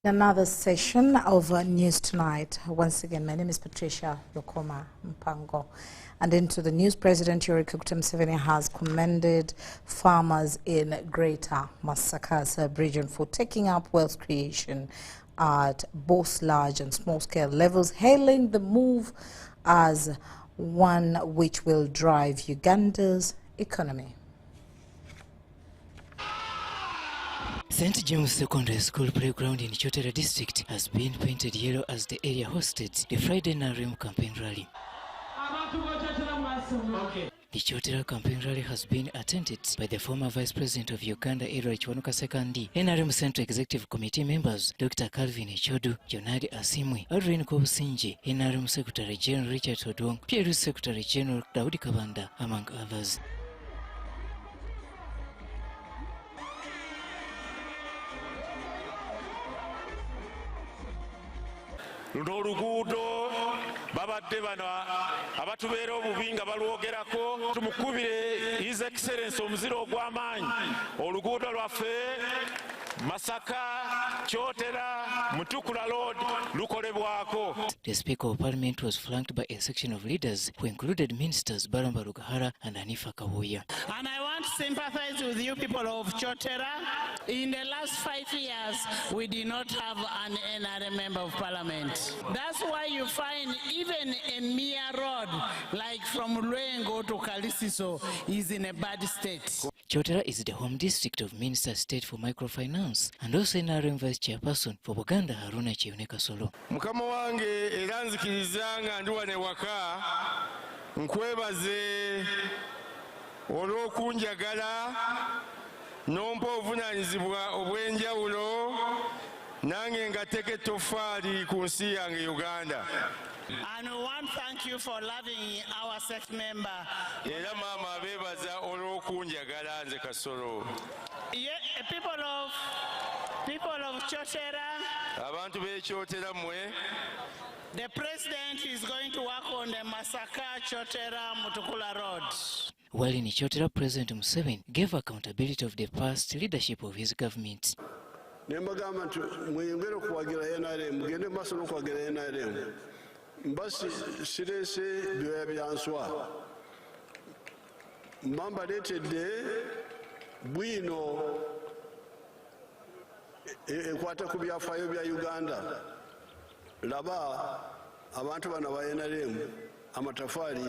Another session of News Tonight. Once again, my name is Patricia Lokoma Mpango. And into the news, President Yoweri Kaguta Museveni has commended farmers in Greater Masaka sub-region for taking up wealth creation at both large and small-scale levels, hailing the move as one which will drive Uganda's economy. St. James Secondary School playground in Chotera district has been painted yellow as the area hosted the Friday NRM campaign rally. The Chotera campaign rally has been attended by the former Vice President of Uganda, Edward Kiwanuka II, NRM Central Executive Committee members Dr. Calvin Echodu, Jonadi Asimwe, Adrian Kobusinji, NRM Secretary General Richard Odwong, PLU Secretary General Daudi Kabanda, among others. Luno oluguudo babadde bano abatubeera obubi nga balwogerako tumukubire His Excellency omuziro ogw'amaanyi oluguudo lwaffe Masaka Chotera Mutukula Road lukolebwako. The Speaker of Parliament was flanked by a section of leaders who included Ministers Baramba Rugahara and Hanifa Kabuya. And I want to sympathize with you people of Chotera. In the last 5 years, we did not have an NRM member of parliament. That's why you find even a mere road, like from Lwengo to Kalisiso, is in a bad state. Chotera is the home district of Minister State for Microfinance and also NRM Vice Chairperson for Buganda, Haruna Chiuneka Solo. Mukama wange era nzikiriza nga ndi wano ewaka nkwebaze olw'okunjagala n'ompa obuvunaanyizibwa obw'enjawulo nange ngateka ettoffaali ku nsi yange Uganda. And we want to thank you for loving our sect member. Era maama abeebaza olw'okunjagala nze Kasolo. People of Chotera, Abantu b'ekyotera mmwe. the president is going to work on the Masaka Chotera Mutukula Road. While in Chotera, President Museveni gave accountability of the past leadership of his government. Nembagamba nti mweyongere okuwagira NRM, mugende maaso n'okuwagira NRM. Mbasi sirese byoya byanswa. Mbamba leetedde bwino ekwata ku byafaayo bya Uganda. Laba abantu bano ba NRM amatafaali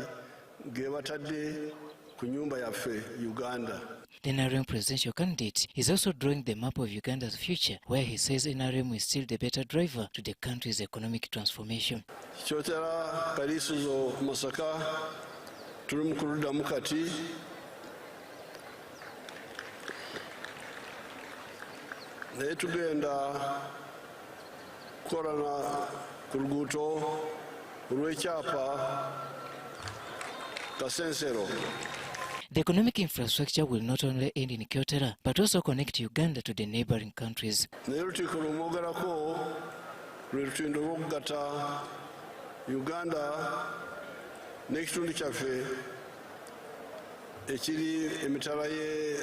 ge batadde ku nyumba yaffe Uganda. The NRM presidential candidate is also drawing the map of Uganda's future, where he says NRM is still the better driver to the country's economic transformation. Chotera Kalisizo Masaka tuli mu kuluddamu kati. Naye tugenda kukolana ku luguudo olw'ekyapa Kasensero. The economic infrastructure will not only end in Chotera, but also connect Uganda to the neighboring countries. Naye olukiiko lumwogerako lwe lutindo lw'okugatta Uganda n'ekitundu kyaffe ekiri emitala y'e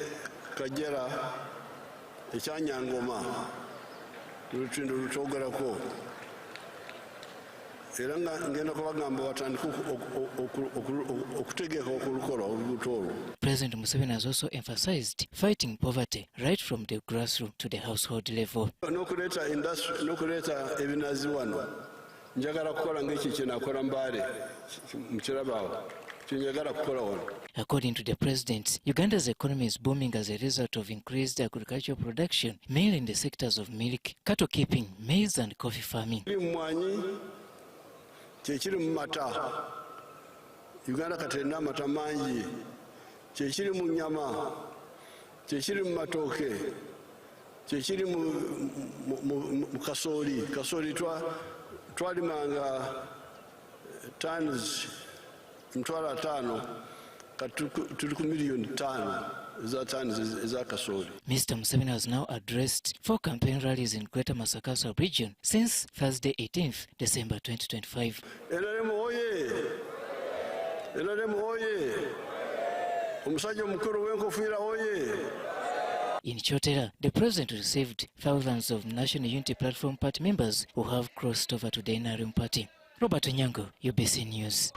Kajjera ekyanyangoma lwe lutindo lutwogerako. Era nga ngenda kubagamba batandika okutegeeka okulukola oluguudo olwo. President Museveni has also emphasized fighting poverty right from the grassroots to the household level. N'okuleeta industry n'okuleeta ebinazi wano njagala kukola ng'eki kye nakola Mbale mu Kirabaawo kye njagala kukola wano. According to the president, Uganda's economy is booming as a result of increased agricultural production, mainly in the sectors of milk, cattle keeping, maize and coffee farming. Kyekiri mu mata. Uganda kati erina amata mangi. Kyekiri mu nnyama. Kyekiri mu matooke. Kyekiri mu kasooli. Kasooli twalimanga tons 5,000 kati tuli ku miliyoni 5 za tons eza kasooli. Mr. Museveni has now addressed 4 campaign rallies in Greater Masaka sub-region since Thursday 18th December 2025. NRM oye! NRM oye! Omusajja omukulu w'enkofiira oye! In Chotera, the president received thousands of National Unity Platform Party members who have crossed over to the NRM party. Robert Onyango, UBC News.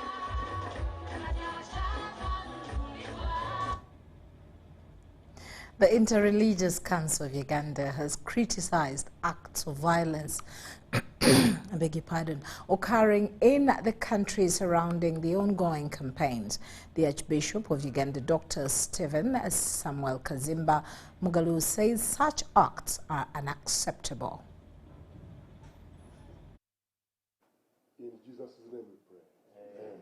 The Interreligious Council of Uganda has criticized acts of violence I beg your pardon, occurring in the country surrounding the ongoing campaigns. The Archbishop of Uganda, Dr. Stephen Samuel Kazimba Mugalu, says such acts are unacceptable. In Jesus' name we pray. Amen.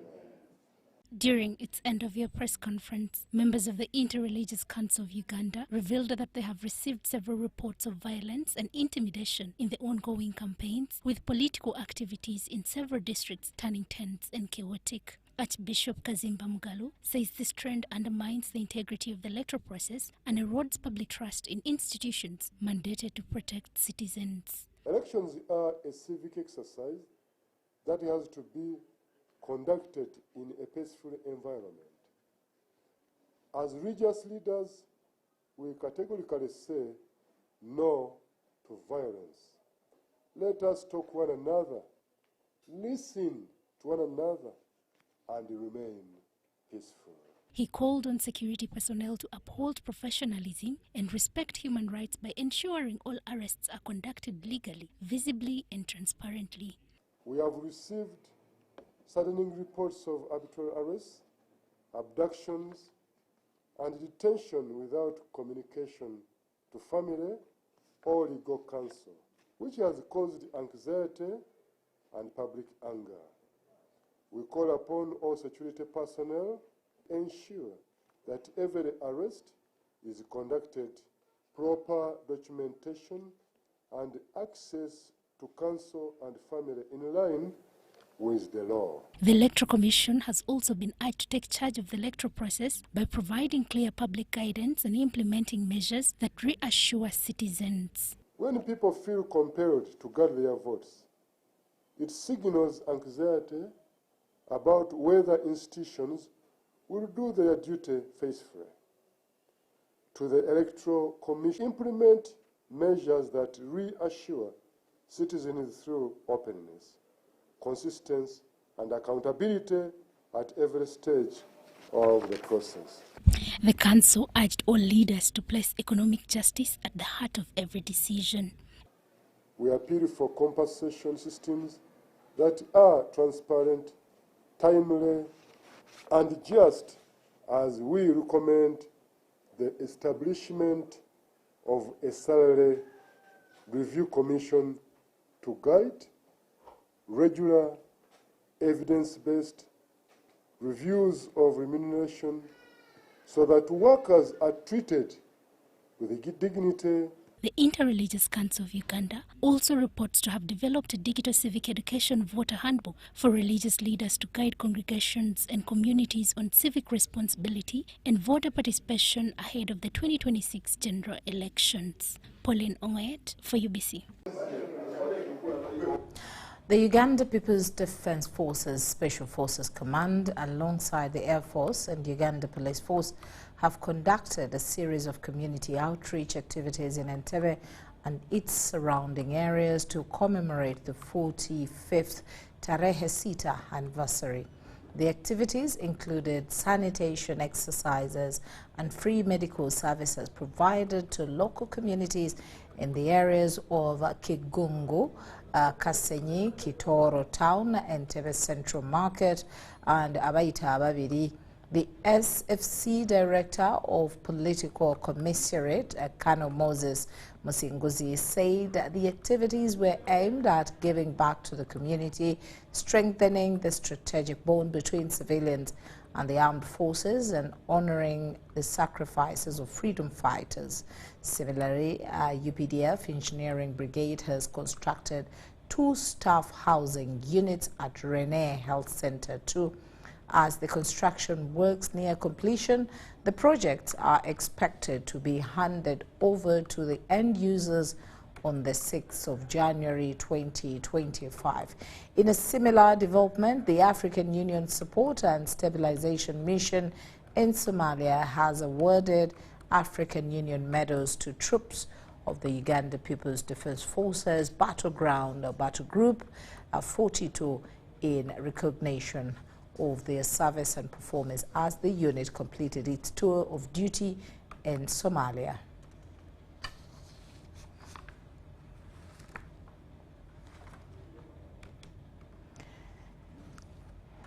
During its end-of-year press conference, members of the Interreligious Council of Uganda revealed that they have received several reports of violence and intimidation in the ongoing campaigns, with political activities in several districts turning tense and chaotic. Archbishop Kazimba Mugalu says this trend undermines the integrity of the electoral process and erodes public trust in institutions mandated to protect citizens. Elections are a civic exercise that has to be conducted in a peaceful environment. As religious leaders, we categorically say no to violence. Let us talk one another, listen to one another, and remain peaceful. He called on security personnel to uphold professionalism and respect human rights by ensuring all arrests are conducted legally, visibly, and transparently. We have received saddening reports of arbitrary arrests, abductions, and detention without communication to family or legal counsel, which has caused anxiety and public anger. We call upon all security personnel to ensure that every arrest is conducted, proper documentation and access to counsel and family in line with the law. The Electoral Commission has also been urged to take charge of the electoral process by providing clear public guidance and implementing measures that reassure citizens. When people feel compelled to guard their votes, it signals anxiety about whether institutions will do their duty faithfully. To the Electoral Commission, implement measures that reassure citizens through openness, consistency, and accountability at every stage of the process. The Council urged all leaders to place economic justice at the heart of every decision. We appeal for compensation systems that are transparent, timely, and just, as we recommend the establishment of a salary review commission to guide regular, evidence-based reviews of remuneration so that workers are treated with dignity. The Interreligious Council of Uganda also reports to have developed a digital civic education voter handbook for religious leaders to guide congregations and communities on civic responsibility and voter participation ahead of the 2026 general elections. Pauline Ongoyet for UBC. The Uganda People's Defence Forces Special Forces Command, alongside the Air Force and Uganda Police Force, have conducted a series of community outreach activities in Entebbe and its surrounding areas to commemorate the 45th Tarehe Sita anniversary. The activities included sanitation exercises and free medical services provided to local communities in the areas of Kigungu, Kasenyi, Kitoro Town, Entebbe Central Market, and Abaita Ababiri. The SFC Director of Political Commissariat, Kano Moses Musinguzi, said that the activities were aimed at giving back to the community, strengthening the strategic bond between civilians and the armed forces, and honoring the sacrifices of freedom fighters. Similarly, UPDF Engineering Brigade has constructed 2 staff housing units at Rene Health Center too. As the construction works near completion, the projects are expected to be handed over to the end users on the 6th of January 2025. In a similar development, the African Union Support and Stabilization Mission in Somalia has awarded African Union medals to troops of the Uganda People's Defense Forces Battle Group 42 in recognition of their service and performance as the unit completed its tour of duty in Somalia.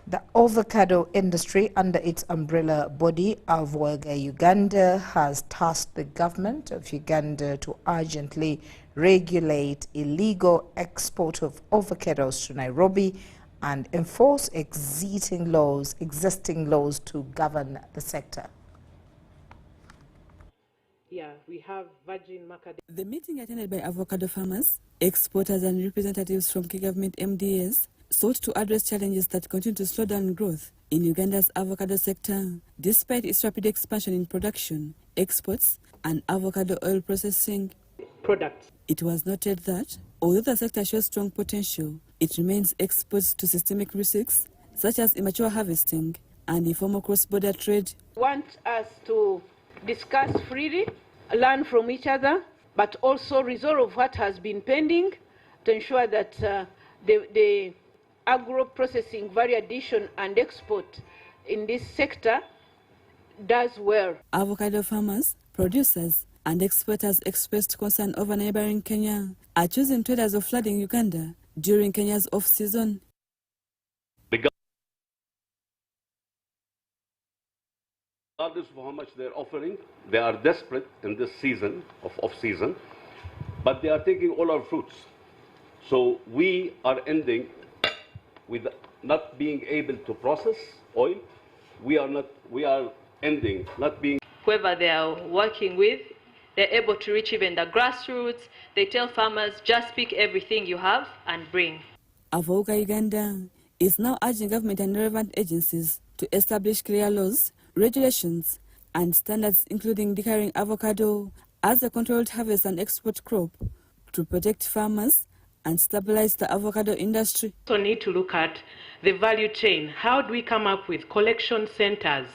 The avocado industry, under its umbrella body, Avoga Uganda, has tasked the government of Uganda to urgently regulate illegal export of avocados to Nairobi and enforce existing laws to govern the sector. Yeah, we have virgin macadamia. The meeting attended by avocado farmers, exporters and representatives from key government MDAs sought to address challenges that continue to slow down growth in Uganda's avocado sector, despite its rapid expansion in production, exports, and avocado oil processing products. It was noted that, although the sector shows strong potential, it remains exposed to systemic risks, such as immature harvesting and informal cross-border trade. Want us to discuss freely, learn from each other, but also resolve what has been pending to ensure that the agro-processing, value addition and export in this sector does well. Avocado farmers, producers and exporters expressed concern over neighboring Kenya are choosing traders of flooding Uganda during Kenya's off-season. Regardless of how much they're offering, they are desperate in this season of off-season, but they are taking all our fruits. So we are ending with not being able to process oil. We are ending not being. Whoever they are working with, they're able to reach even the grassroots. They tell farmers, just pick everything you have and bring. Avoga Uganda is now urging government and relevant agencies to establish clear laws, regulations, and standards, including declaring avocado as a controlled harvest and export crop to protect farmers and stabilize the avocado industry. We also need to look at the value chain. How do we come up with collection centers?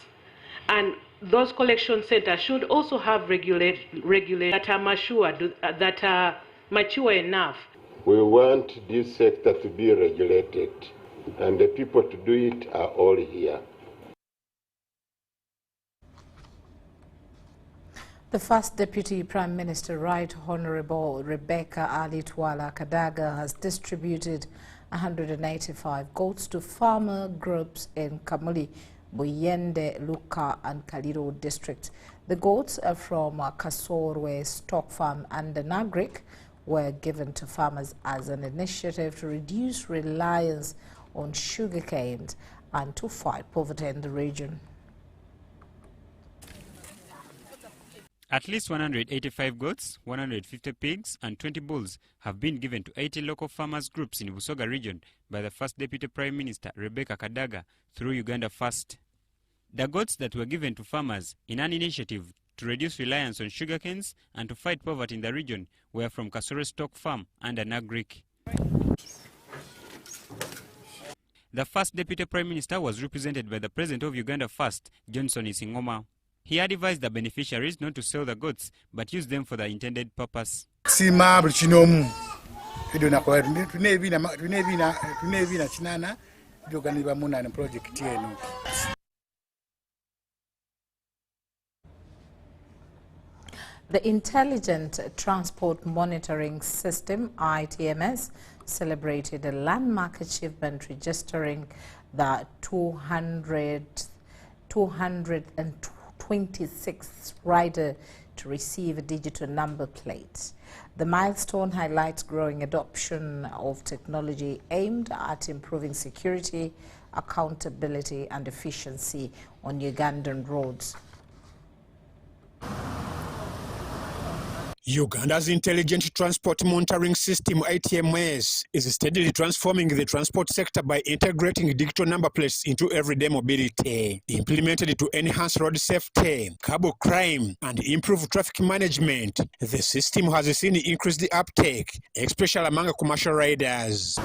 And those collection centers should also have regulators that are mature enough. We want this sector to be regulated, and the people to do it are all here. The first Deputy Prime Minister, Right Honourable Rebecca Ali-Twala Kadaga, has distributed 185 goats to farmer groups in Kamuli, Buyende, Luka and Kaliro districts. The goats are from Kasorwe Stock Farm and the Nagrik were given to farmers as an initiative to reduce reliance on sugarcane and to fight poverty in the region. At least 185 goats, 150 pigs and 20 bulls have been given to 80 local farmers groups in Busoga region by the first Deputy Prime Minister Rebecca Kadaga through Uganda First. The goats that were given to farmers in an initiative to reduce reliance on sugarcanes and to fight poverty in the region were from Kasore Stock Farm and Anagrik. The first Deputy Prime Minister was represented by the President of Uganda First, Johnson Isingoma. He advised the beneficiaries not to sell the goats, but use them for the intended purpose. The Intelligent Transport Monitoring System, ITMS, celebrated a landmark achievement, registering the 226th rider to receive a digital number plate. The milestone highlights growing adoption of technology aimed at improving security, accountability and efficiency on Ugandan roads. Uganda's Intelligent Transport Monitoring System, ITMS, is steadily transforming the transport sector by integrating digital number plates into everyday mobility. Implemented to enhance road safety, curb crime, and improve traffic management, the system has seen increased uptake, especially among commercial riders.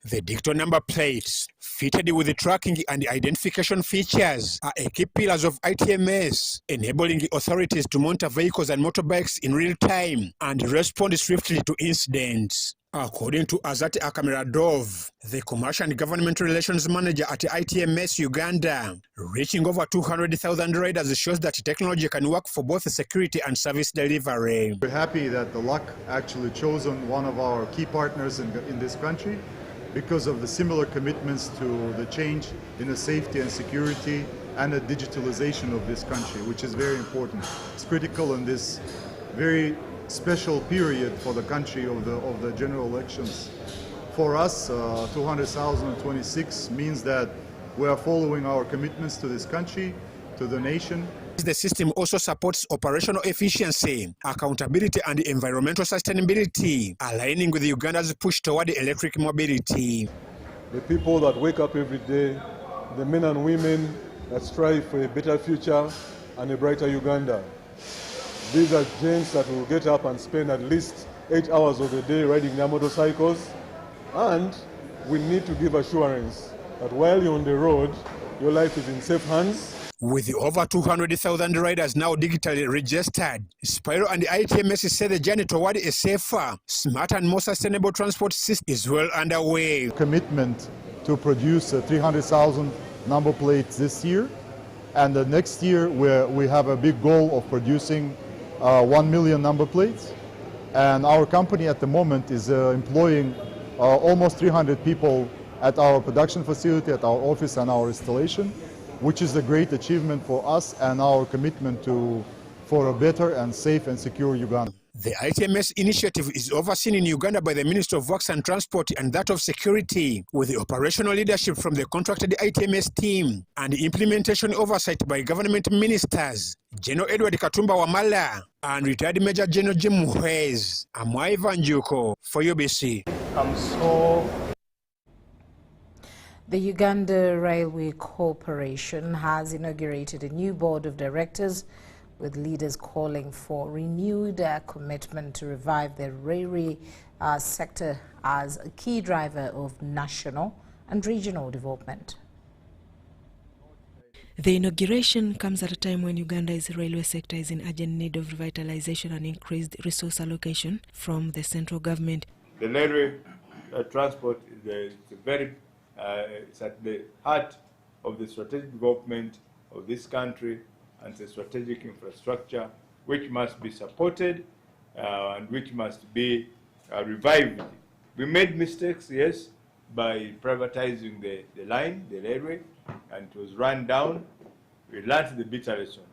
The Dicto number plates, fitted with the tracking and identification features, are a key pillars of ITMS, enabling authorities to monitor vehicles and motorbikes in real time and respond swiftly to incidents. According to Azati Akamiradov, the Commercial and Government Relations Manager at ITMS Uganda, reaching over 200,000 riders shows that technology can work for both security and service delivery. We're happy that the LUC actually chosen one of our key partners in this country because of the similar commitments to the change in the safety and security and the digitalization of this country, which is very important. It's critical in this very special period for the country of the general elections. For us, 200,026 means that we are following our commitments to this country, to the nation. The system also supports operational efficiency, accountability and environmental sustainability, aligning with Uganda's push toward electric mobility. The people that wake up every day, the men and women that strive for a better future and a brighter Uganda. These are gents that will get up and spend at least 8 hours of the day riding their motorcycles, and we need to give assurance that while you're on the road, your life is in safe hands. With over 200,000 riders now digitally registered, Spiro and ITMS say the journey toward a safer, smarter and more sustainable transport system is well underway. Commitment to produce 300,000 number plates this year, and the next year we have a big goal of producing 1 million number plates. And our company at the moment is employing almost 300 people at our production facility, at our office and our installation, which is a great achievement for us and our commitment for a better and safe and secure Uganda. The ITMS initiative is overseen in Uganda by the Ministry of Works and Transport and that of Security, with the operational leadership from the contracted ITMS team and implementation oversight by government ministers, General Edward Katumba Wamala and retired Major General Jim Muhwez. Amwai Vanjuko for UBC. The Uganda Railway Corporation has inaugurated a new board of directors, with leaders calling for renewed commitment to revive the railway sector as a key driver of national and regional development. The inauguration comes at a time when Uganda's railway sector is in urgent need of revitalization and increased resource allocation from the central government. The railway transport is it's at the heart of the strategic development of this country, and the strategic infrastructure which must be supported and which must be revived. We made mistakes, yes, by privatizing the line, the railway, and it was run down. We learned the bitter lesson.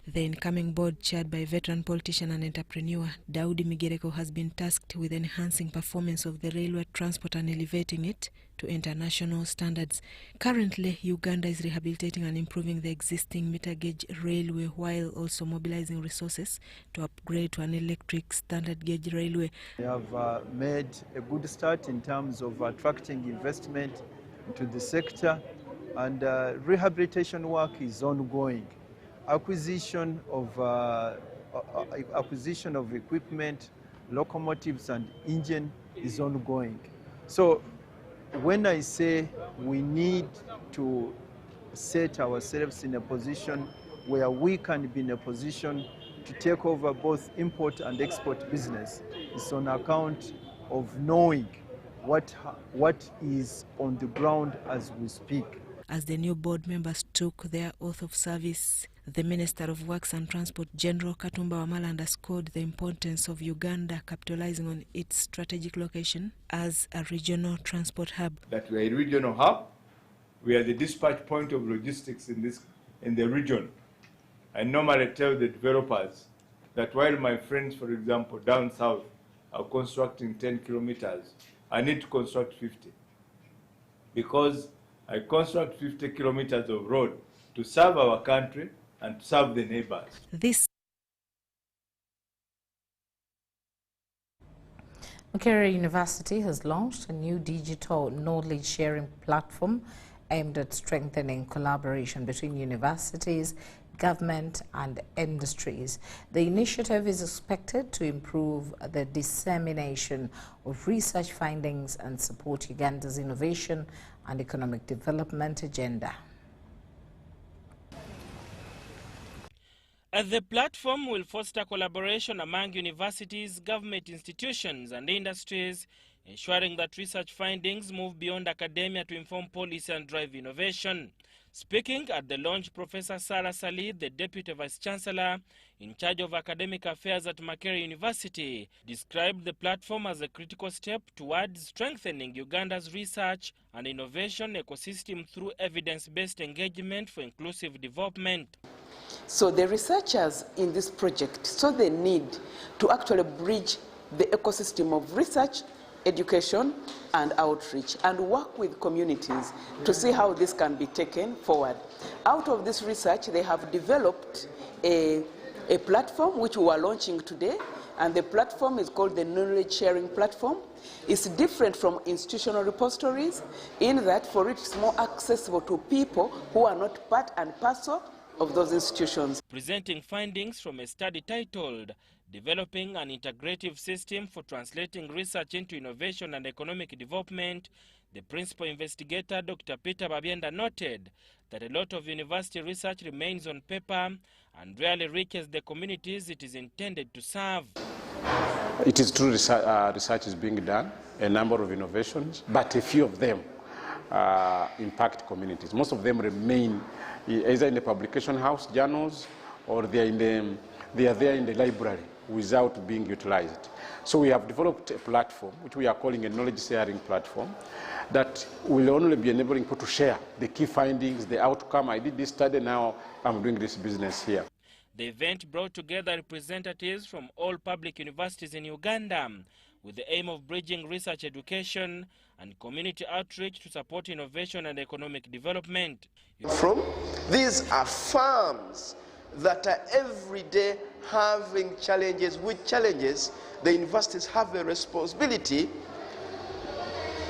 The incoming board, chaired by veteran politician and entrepreneur Daudi Migereko, has been tasked with enhancing performance of the railway transport and elevating it to international standards. Currently, Uganda is rehabilitating and improving the existing meter gauge railway while also mobilizing resources to upgrade to an electric standard gauge railway. We have made a good start in terms of attracting investment into the sector, and rehabilitation work is ongoing. Acquisition of equipment, locomotives and engine is ongoing. So when I say we need to set ourselves in a position where we can be in a position to take over both import and export business, it's on account of knowing what is on the ground as we speak. As the new board members took their oath of service, the Minister of Works and Transport, General Katumba Wamala, underscored the importance of Uganda capitalizing on its strategic location as a regional transport hub. That we are a regional hub, we are the dispatch point of logistics in the region. I normally tell the developers that while my friends, for example, down south are constructing 10 kilometers, I need to construct 50. Because I construct 50 kilometers of road to serve our country and to serve the neighbors. Makerere University has launched a new digital knowledge sharing platform aimed at strengthening collaboration between universities, government and industries. The initiative is expected to improve the dissemination of research findings and support Uganda's innovation and economic development agenda. The platform will foster collaboration among universities, government institutions and industries, ensuring that research findings move beyond academia to inform policy and drive innovation. Speaking at the launch, Professor Sarah Salid, the Deputy Vice-Chancellor in charge of academic affairs at Makerere University, described the platform as a critical step towards strengthening Uganda's research and innovation ecosystem through evidence-based engagement for inclusive development. So the researchers in this project saw the need to actually bridge the ecosystem of research, education and outreach and work with communities to see how this can be taken forward. Out of this research, they have developed a platform which we are launching today, and the platform is called the Knowledge Sharing Platform. It's different from institutional repositories in that for it it's more accessible to people who are not part and parcel of those institutions. Presenting findings from a study titled Developing an Integrative System for Translating Research into Innovation and Economic Development, the principal investigator, Dr. Peter Babyenda, noted that a lot of university research remains on paper and rarely reaches the communities it is intended to serve. It is true research is being done, a number of innovations, but a few of them impact communities. Most of them remain either in the publication house, journals, or they are there in the library without being utilized. So we have developed a platform, which we are calling a knowledge sharing platform, that will only be enabling people to share the key findings, the outcome. I did this study, now I'm doing this business here. The event brought together representatives from all public universities in Uganda with the aim of bridging research education and community outreach to support innovation and economic development. These are farms that are every day having challenges. With challenges, the universities have a responsibility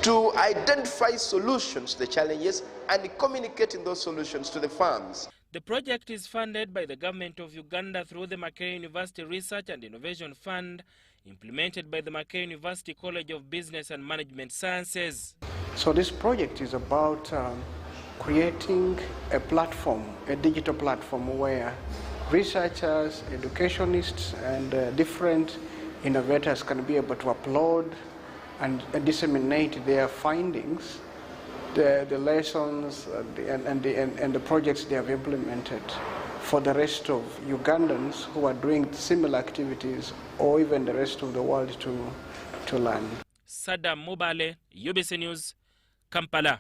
to identify solutions to the challenges and communicating those solutions to the farms. The project is funded by the Government of Uganda through the Makerere University Research and Innovation Fund, implemented by the Makerere University College of Business and Management Sciences. So this project is about creating a platform, a digital platform where researchers, educationists and different innovators can be able to upload and disseminate their findings, the lessons and the projects they have implemented for the rest of Ugandans who are doing similar activities, or even the rest of the world to learn. Saddam Mubale, UBC News, Kampala.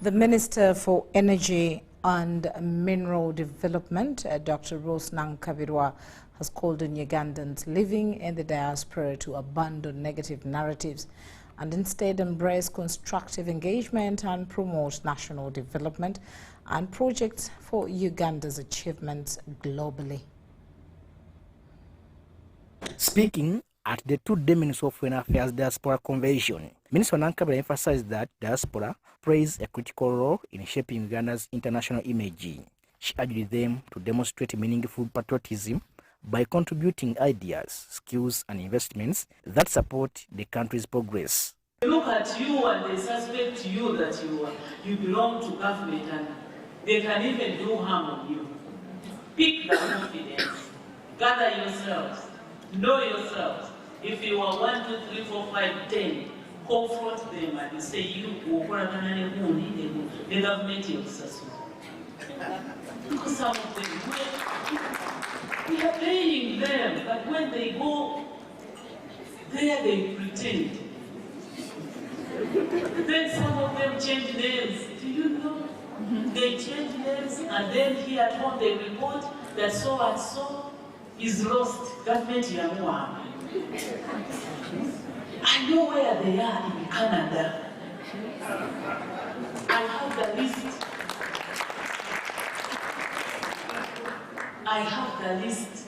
The Minister for Energy and Mineral Development, Dr. Rose Nankabirwa, has called on Ugandans living in the diaspora to abandon negative narratives and instead embrace constructive engagement and promote national development and projects for Uganda's achievements globally. Speaking at the two-day Ministry of Foreign Affairs Diaspora Convention, Minister Nankabirwa emphasized that diaspora plays a critical role in shaping Uganda's international image. She urged them to demonstrate meaningful patriotism by contributing ideas, skills and investments that support the country's progress. They look at you and they suspect you that you belong to government, and they can even do harm on you. Pick the confidence, gather yourselves, know yourselves. If you are 1, 2, 3, 4, 5, 10, confront them and say you the government is because some of them we are paying them, but when they go there they pretend. Then some of them change names. Do you know? They change names and then here at home they report that so and so is lost. Government Yamuam. I know where they are in Canada. I have the list. I have the list.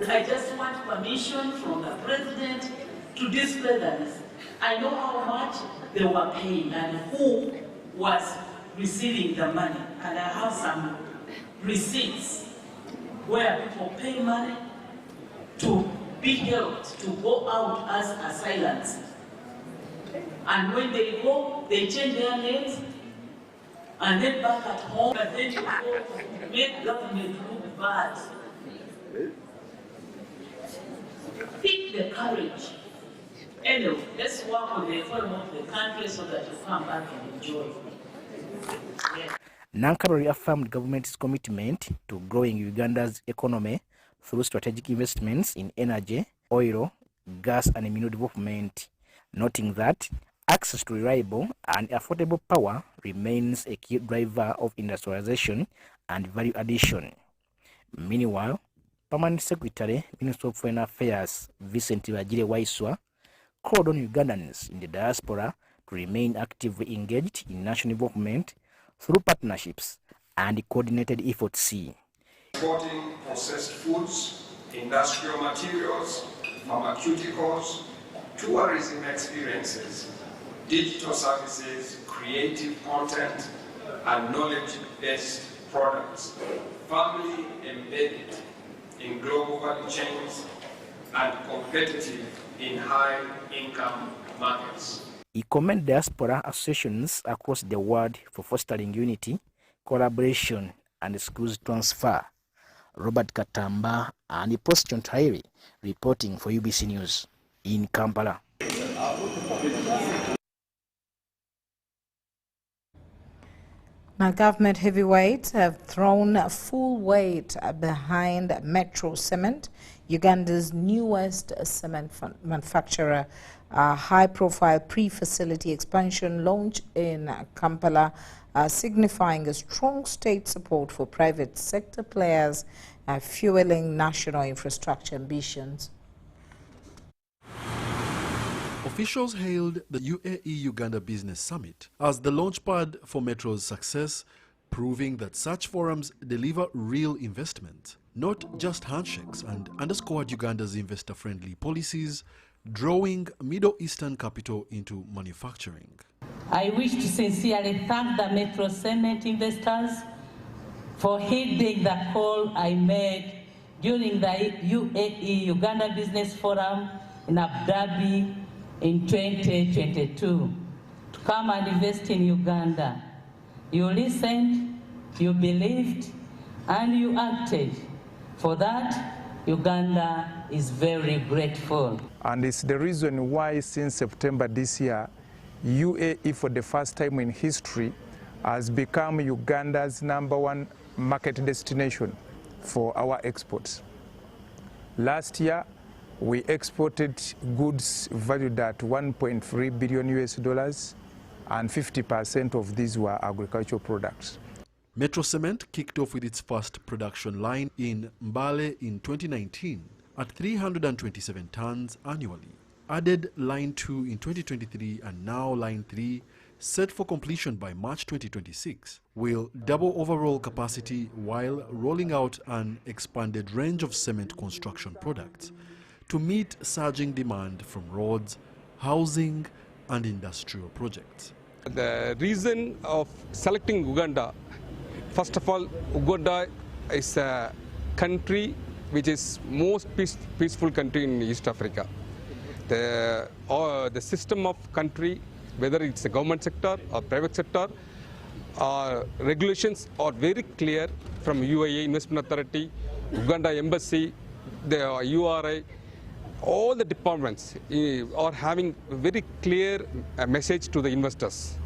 I just want permission from the president to display the list. I know how much they were paying and who was receiving the money, and I have some receipts where people pay money to be helped to go out as asylants. And when they go, they change their names, and then back at home, but then you go to make government look bad. Pick the courage. Anyway, let's work on the economy of the country so that you come back and enjoy. Yeah. Nankaba reaffirmed government's commitment to growing Uganda's economy through strategic investments in energy, oil, gas and mineral development, noting that access to reliable and affordable power remains a key driver of industrialization and value addition. Meanwhile, Permanent Secretary, Minister of Foreign Affairs, Vincent Bagire Waiswa, called on Ugandans in the diaspora to remain actively engaged in national development through partnerships and coordinated efforts. Exporting processed foods, industrial materials, pharmaceuticals, tourism experiences, digital services, creative content, and knowledge-based products, firmly embedded in global value chains and competitive in high-income markets. He commended diaspora associations across the world for fostering unity, collaboration, and skills transfer. Robert Katamba and Postion Tairi reporting for UBC News in Kampala. Now, government heavyweights have thrown full weight behind Metro Cement, Uganda's newest cement manufacturer. A high-profile pre-facility expansion launch in Kampala, signifying a strong state support for private sector players, fueling national infrastructure ambitions. Officials hailed the UAE-Uganda Business Summit as the launchpad for Metro's success, proving that such forums deliver real investment, not just handshakes, and underscored Uganda's investor-friendly policies, drawing Middle Eastern capital into manufacturing. I wish to sincerely thank the Metro Cement investors for heeding the call I made during the UAE-Uganda Business Forum in Abu Dhabi in 2022 to come and invest in Uganda. You listened, you believed, and you acted. For that, Uganda is very grateful. And it's the reason why since September this year, UAE for the first time in history has become Uganda's #1 market destination for our exports. Last year, we exported goods valued at $1.3 billion and 50% of these were agricultural products. Metro Cement kicked off with its first production line in Mbale in 2019 at 327 tons annually. Added Line 2 in 2023 and now Line 3, set for completion by March 2026, will double overall capacity while rolling out an expanded range of cement construction products to meet surging demand from roads, housing, and industrial projects. The reason of selecting Uganda, first of all, Uganda is a country which is most peaceful country in East Africa. The system of country, whether it's the government sector or private sector, regulations are very clear from UAE Investment Authority, Uganda Embassy, the URI. All the departments are having a very clear message to the investors.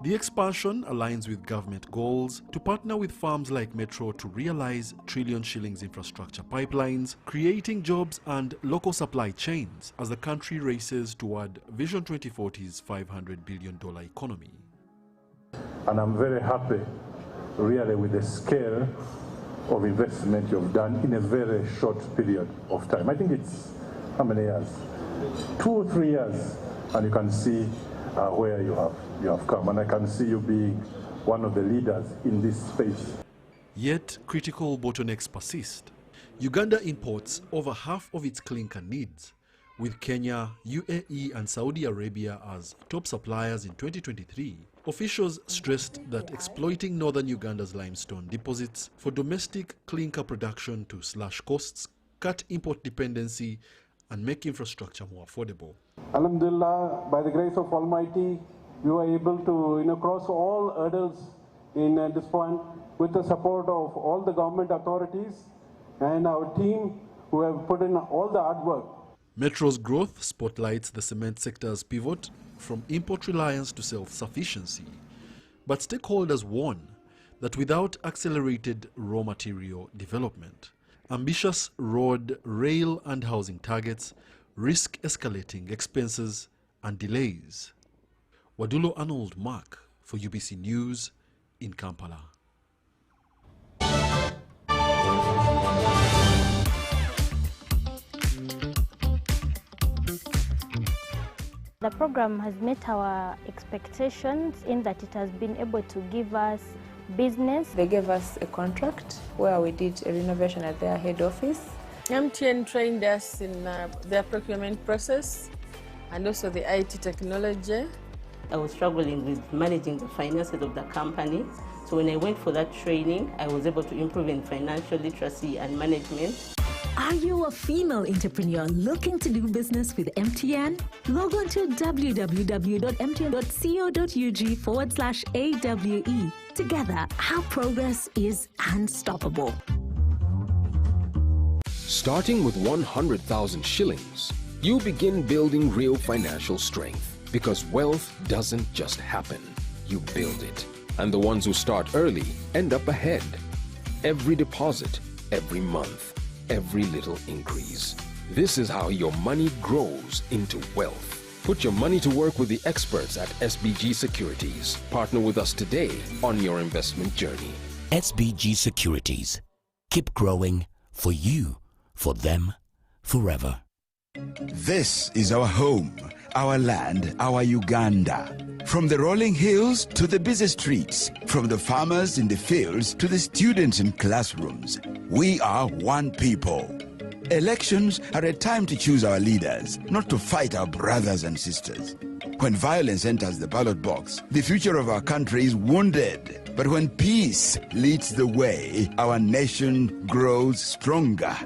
The expansion aligns with government goals to partner with firms like Metro to realize trillion shillings infrastructure pipelines, creating jobs and local supply chains as the country races toward Vision 2040's $500 billion economy. And I'm very happy, really, with the scale of investment you've done in a very short period of time. I think it's how many years? 2 or 3 years, and you can see where you have come, and I can see you being one of the leaders in this space. Yet critical bottlenecks persist. Uganda imports over half of its clinker needs, With Kenya, UAE and Saudi Arabia as top suppliers in 2023, officials stressed that exploiting northern Uganda's limestone deposits for domestic clinker production to slash costs, cut import dependency, and make infrastructure more affordable. Alhamdulillah, by the grace of Almighty, we were able to cross all hurdles in this point with the support of all the government authorities and our team who have put in all the hard work. Metro's growth spotlights the cement sector's pivot from import reliance to self-sufficiency. But stakeholders warn that without accelerated raw material development, ambitious road, rail and housing targets risk escalating expenses and delays. Wadulo Arnold Mark for UBC News in Kampala. The program has met our expectations in that it has been able to give us business. They gave us a contract where we did a renovation at their head office. MTN trained us in their procurement process and also the IT technology. I was struggling with managing the finances of the company. So when I went for that training, I was able to improve in financial literacy and management. Are you a female entrepreneur looking to do business with MTN? Log on to www.mtn.co.ug/AWE. Together, our progress is unstoppable. Starting with 100,000 shillings, you begin building real financial strength, because wealth doesn't just happen, you build it. And the ones who start early end up ahead. Every deposit, every month, every little increase. This is how your money grows into wealth. Put your money to work with the experts at SBG Securities. Partner with us today on your investment journey. SBG Securities. Keep growing for you, for them, forever. This is our home, our land, our Uganda. From the rolling hills to the busy streets, from the farmers in the fields to the students in classrooms, we are one people. Elections are a time to choose our leaders, not to fight our brothers and sisters. When violence enters the ballot box, the future of our country is wounded. But when peace leads the way, our nation grows stronger.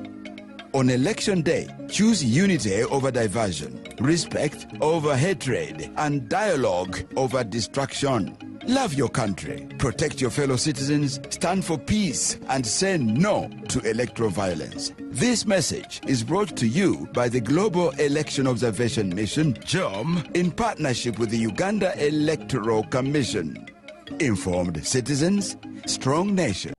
On election day, choose unity over diversion, respect over hatred, and dialogue over distraction. Love your country, protect your fellow citizens, stand for peace, and say no to electoral violence. This message is brought to you by the Global Election Observation Mission, GEOM, in partnership with the Uganda Electoral Commission. Informed citizens, strong nation.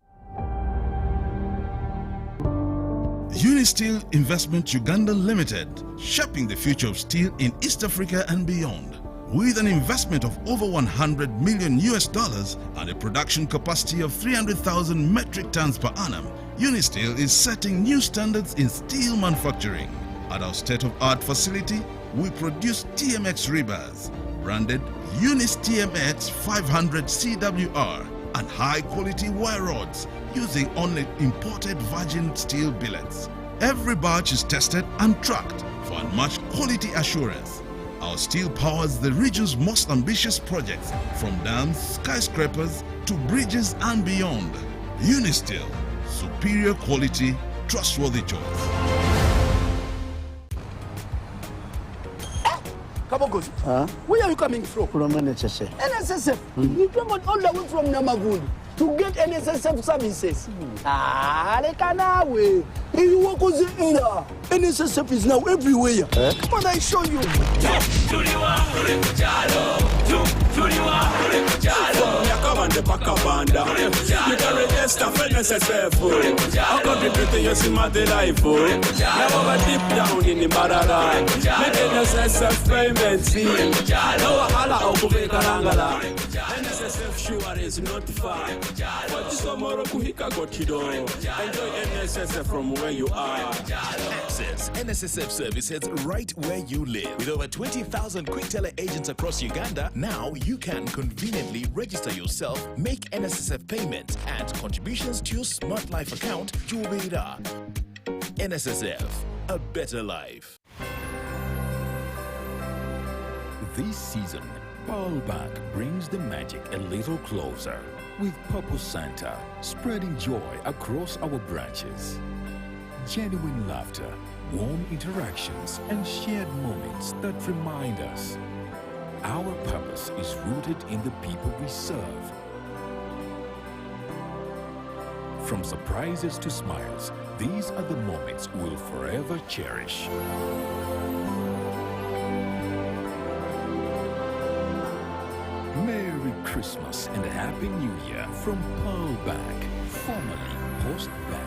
Unisteel Investment Uganda Limited, shaping the future of steel in East Africa and beyond. With an investment of over $100 million and a production capacity of 300,000 metric tons per annum, Unisteel is setting new standards in steel manufacturing. At our state-of-art facility, we produce TMX rebars, branded Unis TMX 500 CWR, and high-quality wire rods using only imported virgin steel billets. Every batch is tested and tracked for unmatched quality assurance. Our steel powers the region's most ambitious projects, from dams, skyscrapers, to bridges and beyond. Unisteel, superior quality, trustworthy choice. Kabogozi, where are you coming from? From NSSF. NSSF? You traveled all the way from Namagundi to get NSSF services. Lekanawe. You walk on the era. NSSF is now everywhere. Come on, I show you. Yakabande pakabanda. You can register for NSSF. I'll contribute to your Simate life. Never deep down in the Barara. Make NSSF payments. No wahala okubekalangala. NSSF sure is not far. But tomorrow kuhika gochido. Enjoy NSSF from where you are. Access NSSF services right where you live. With over 20,000 quick teller agents across Uganda, now you can conveniently register yourself, make NSSF payments, and contributions to your Smart Life account to Ubira. NSSF, a better life. This season, Pearl Bank brings the magic a little closer with Purpose Santa, spreading joy across our branches. Genuine laughter, warm interactions, and shared moments that remind us our purpose is rooted in the people we serve. From surprises to smiles, these are the moments we'll forever cherish. Merry Christmas and a Happy New Year from Pearl Bank, formerly Post Bank.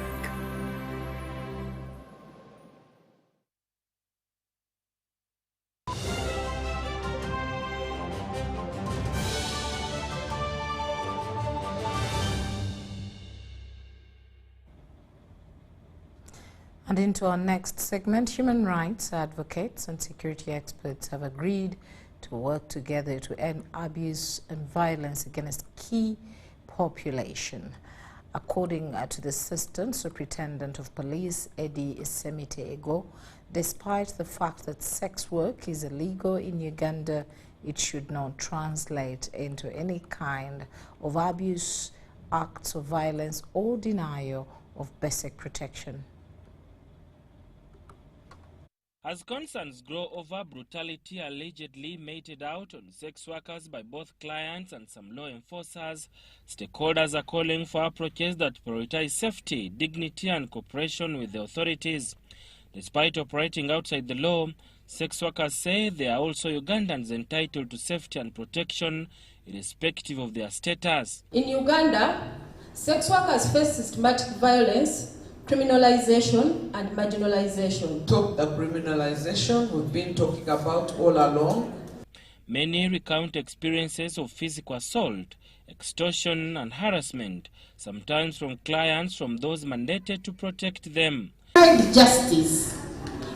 And into our next segment, human rights advocates and security experts have agreed to work together to end abuse and violence against key population. According to the Assistant Superintendent of Police, Eddie Semite-Ego, despite the fact that sex work is illegal in Uganda, it should not translate into any kind of abuse, acts of violence, or denial of basic protection. As concerns grow over brutality allegedly meted out on sex workers by both clients and some law enforcers, stakeholders are calling for approaches that prioritize safety, dignity, and cooperation with the authorities. Despite operating outside the law, sex workers say they are also Ugandans entitled to safety and protection, irrespective of their status. In Uganda, sex workers face systematic violence, criminalization and marginalization. The criminalization we've been talking about all along. Many recount experiences of physical assault, extortion and harassment, sometimes from clients from those mandated to protect them. Justice.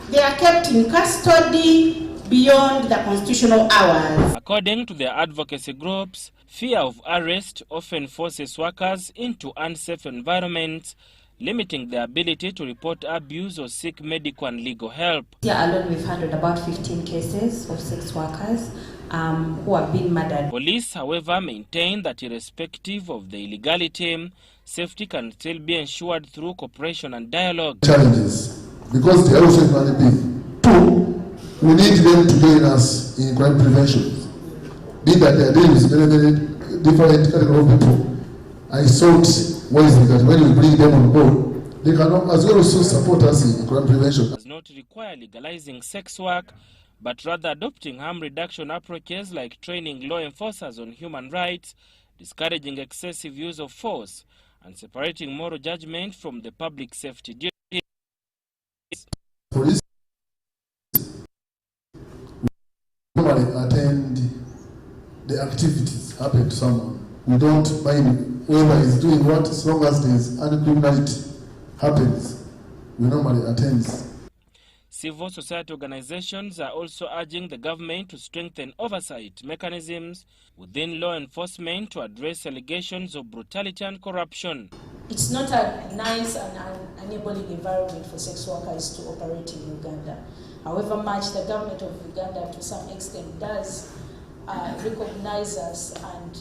They are kept in custody beyond the constitutional hours. According to their advocacy groups, fear of arrest often forces workers into unsafe environments, limiting their ability to report abuse or seek medical and legal help. Here alone we've handled about 15 cases of sex workers who have been murdered. Police, however, maintain that irrespective of the illegality, safety can still be ensured through cooperation and dialogue. Challenges, because they are also human beings. Two, we need them to join us in crime prevention. Be that they are dealing with many different categories of people. I thought wisely that when we bring them on board, they can as well also support us in crime prevention. Does not require legalizing sex work, but rather adopting harm reduction approaches like training law enforcers on human rights, discouraging excessive use of force, and separating moral judgment from the public safety duties. For instance, we normally attend the activities happen to someone. We don't mind whoever is doing what, as long as there is any criminality happens, we normally attend. Civil society organizations are also urging the government to strengthen oversight mechanisms within law enforcement to address allegations of brutality and corruption. It's not a nice and enabling environment for sex workers to operate in Uganda. However much the government of Uganda to some extent does recognize us and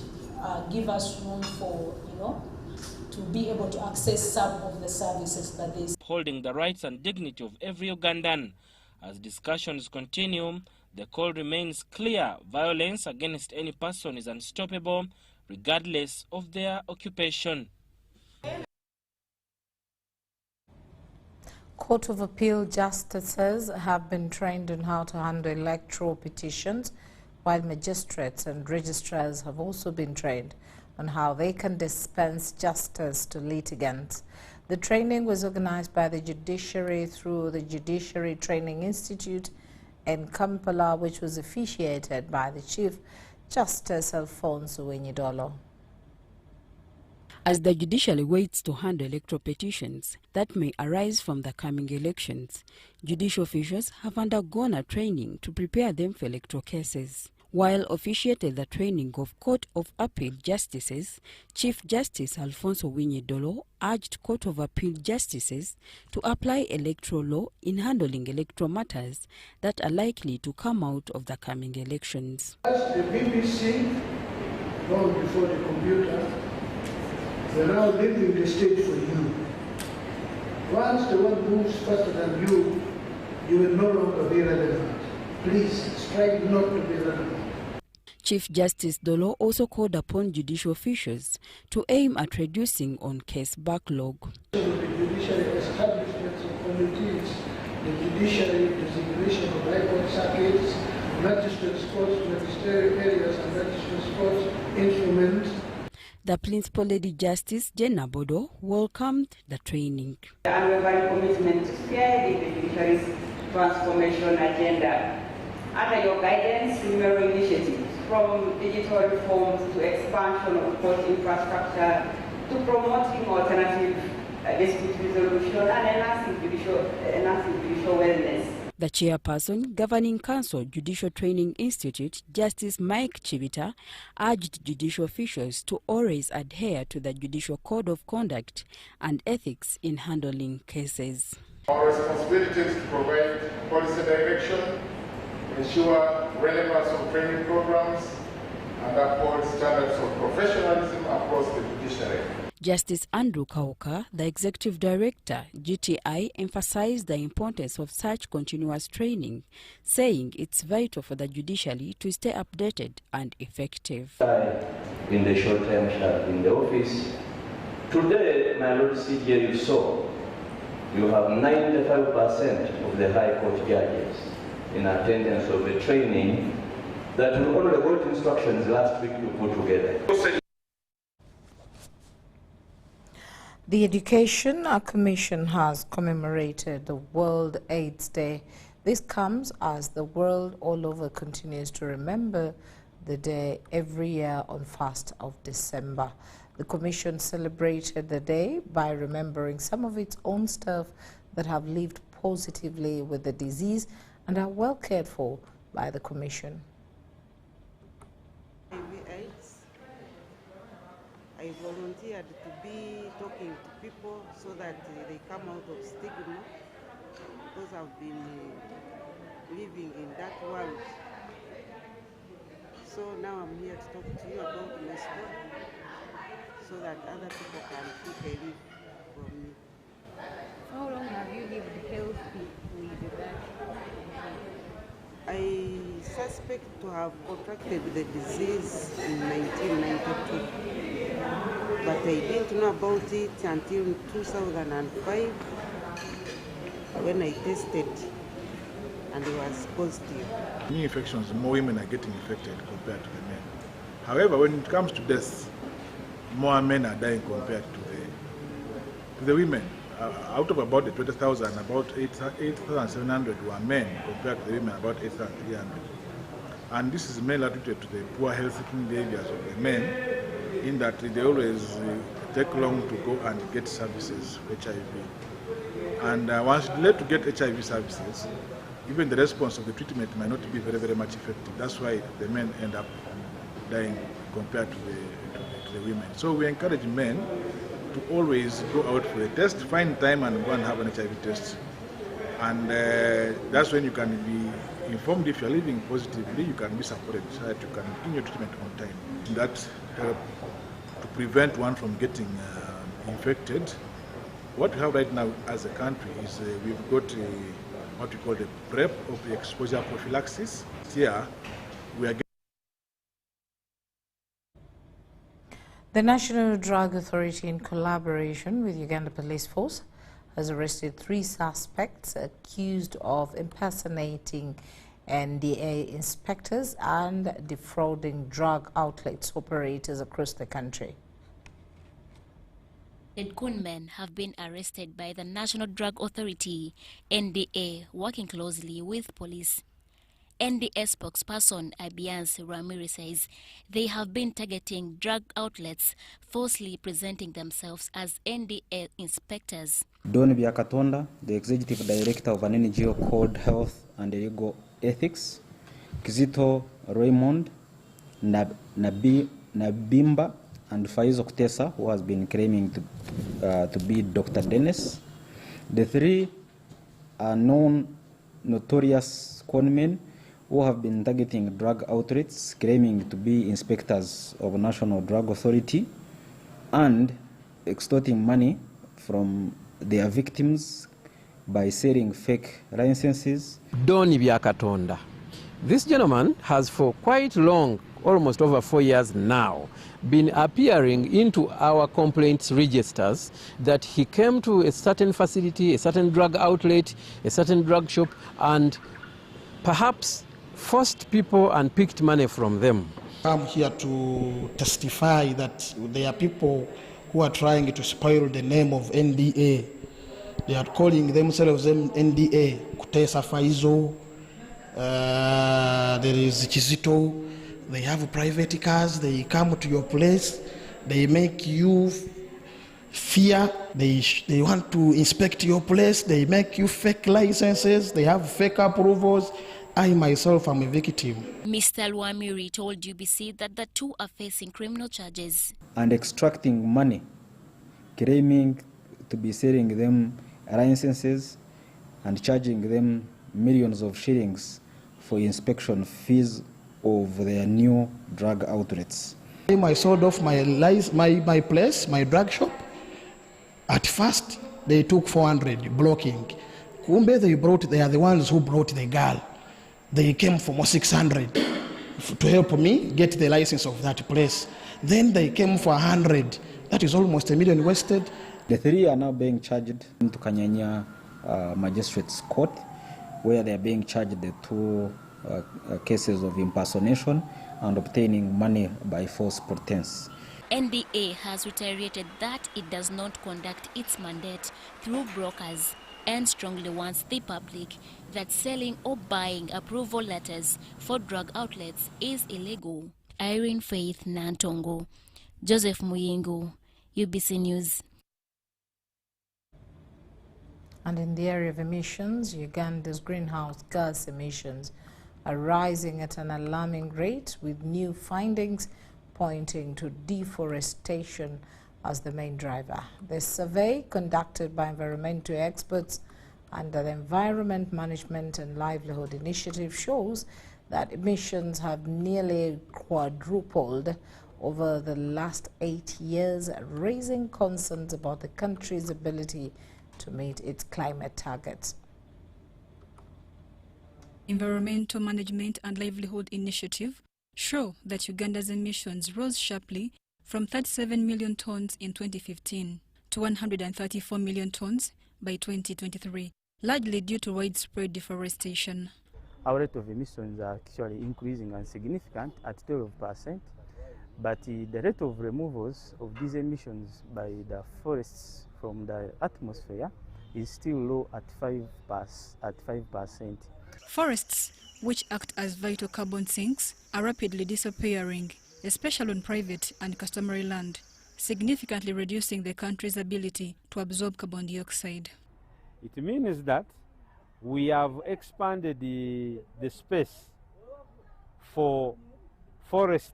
give us room for, to be able to access some of the services that they... Holding the rights and dignity of every Ugandan. As discussions continue, the call remains clear. Violence against any person is unstoppable, regardless of their occupation. Court of Appeal justices have been trained on how to handle electoral petitions, while magistrates and registrars have also been trained on how they can dispense justice to litigants. The training was organized by the judiciary through the Judiciary Training Institute in Kampala, which was officiated by the Chief Justice Alfonso Wenyidolo. As the judiciary waits to handle electoral petitions that may arise from the coming elections, judicial officials have undergone a training to prepare them for electoral cases. While officiating the training of Court of Appeal Justices, Chief Justice Alfonso Winyedolo urged Court of Appeal Justices to apply electoral law in handling electoral matters that are likely to come out of the coming elections. As the BBC, long before the computer, they're now leaving the stage for you. Once the one moves faster than you, you will no longer be relevant. Please strive not to be relevant. Chief Justice Dolo also called upon judicial officials to aim at reducing on-case backlog. The judiciary establishments of committees, the judiciary designation of high court circuits, magistrates' courts, magisterial areas, and magistrates' courts instruments. The Principal Lady Justice Jenna Bodo welcomed the training. The unwavering commitment to steer the judiciary's transformation agenda. Under your guidance, numerous initiatives from digital reforms to expansion of court infrastructure to promoting alternative dispute resolution and enhancing judicial wellness. The chairperson, Governing Council Judicial Training Institute, Justice Mike Chibita, urged judicial officials to always adhere to the Judicial Code of Conduct and ethics in handling cases. Our responsibility is to provide policy direction, ensure relevance of training programs, and uphold standards of professionalism across the judiciary. Justice Andrew Kauka, the Executive Director, GTI, emphasized the importance of such continuous training, saying it's vital for the judiciary to stay updated and effective. In the short time in the office, today, my Lord CJA, you saw, you have 95% of the High Court judges in attendance of the training that we only got instructions last week to put together. The Education Commission has commemorated the World AIDS Day. This comes as the world all over continues to remember the day every year on 1st of December. The Commission celebrated the day by remembering some of its own staff that have lived positively with the disease and are well cared for by the Commission. I volunteered to be talking to people so that they come out of stigma, because I've been living in that world. So now I'm here to talk to you about my story so that other people can take a leaf from me. How long have you lived healthy with that? I suspect to have contracted the disease in 1992, but I didn't know about it until 2005 when I tested and it was positive. New infections, more women are getting infected compared to the men. However, when it comes to deaths, more men are dying compared to the women. Out of about the 20,000, about 8,700 were men compared to the women, about 8,300. And this is mainly attributed to the poor health behaviors of the men, in that they always take long to go and get services for HIV. And once delayed to get HIV services, even the response of the treatment might not be very, very much effective. That's why the men end up dying compared to the women. So we encourage men to always go out for a test, find time and go and have an HIV test. And that's when you can be informed if you're living positively, you can be supported so that you can begin your treatment on time. That helps to prevent one from getting infected. What we have right now as a country is we've got what we call the PrEP, of the exposure prophylaxis. Here, we are The National Drug Authority, in collaboration with Uganda Police Force, has arrested 3 suspects accused of impersonating NDA inspectors and defrauding drug outlets operators across the country. The gunmen have been arrested by the National Drug Authority, NDA, working closely with police. NDA spokesperson Abiance Ramirez says they have been targeting drug outlets, falsely presenting themselves as NDA inspectors. Don Biakatonda, the Executive Director of an NGO called Health and Legal Ethics, Kizito Raymond, Nabimba, and Faizo Kutesa, who has been claiming to be Dr. Dennis. The three are notorious conmen who have been targeting drug outlets, claiming to be inspectors of National Drug Authority and extorting money from their victims by selling fake licenses. Doni Byakatonda. This gentleman has for quite long, almost over 4 years now, been appearing into our complaints registers that he came to a certain facility, a certain drug outlet, a certain drug shop, and perhaps forced people and picked money from them. I'm here to testify that there are people who are trying to spoil the name of NDA. They are calling themselves NDA, Kutesa Faizo, there is Kizito. They have private cars, they come to your place, they make you fear, they want to inspect your place, they make you fake licenses, they have fake approvals. I myself am a victim. Mr. Lwamiri told UBC that the two are facing criminal charges. And extracting money, claiming to be selling them licenses and charging them millions of shillings for inspection fees of their new drug outlets. I sold off my place, my drug shop. At first, they took 400, blocking. Kumbe they are the ones who brought the girl. They came for more 600 to help me get the license of that place. Then they came for 100. That is almost $1 million wasted. The three are now being charged into Kanyanya Magistrates Court, where they are being charged the two cases of impersonation and obtaining money by false pretense. NDA has reiterated that it does not conduct its mandate through brokers and strongly wants the public that selling or buying approval letters for drug outlets is illegal. Irene Faith Nantongo, Joseph Muyingo, UBC News. And in the area of emissions, Uganda's greenhouse gas emissions are rising at an alarming rate, with new findings pointing to deforestation as the main driver. The survey, conducted by environmental experts under the Environment Management and Livelihood Initiative, shows that emissions have nearly quadrupled over the last 8 years, raising concerns about the country's ability to meet its climate targets. Environmental Management and Livelihood Initiative show that Uganda's emissions rose sharply from 37 million tons in 2015 to 134 million tons by 2023, largely due to widespread deforestation. Our rate of emissions are actually increasing and significant at 12%, but the rate of removals of these emissions by the forests from the atmosphere is still low at 5%. Forests, which act as vital carbon sinks, are rapidly disappearing, especially on private and customary land, significantly reducing the country's ability to absorb carbon dioxide. It means that we have expanded the space for forests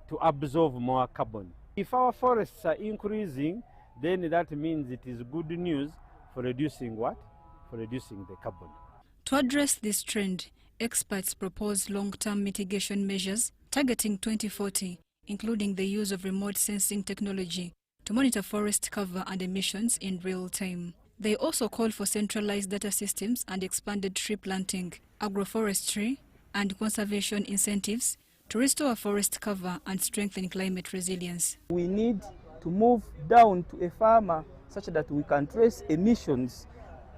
to absorb more carbon. If our forests are increasing, then that means it is good news for reducing what? For reducing the carbon. To address this trend, experts propose long-term mitigation measures targeting 2040, including the use of remote sensing technology to monitor forest cover and emissions in real time. They also call for centralized data systems and expanded tree planting, agroforestry, and conservation incentives to restore forest cover and strengthen climate resilience. We need to move down to a farmer such that we can trace emissions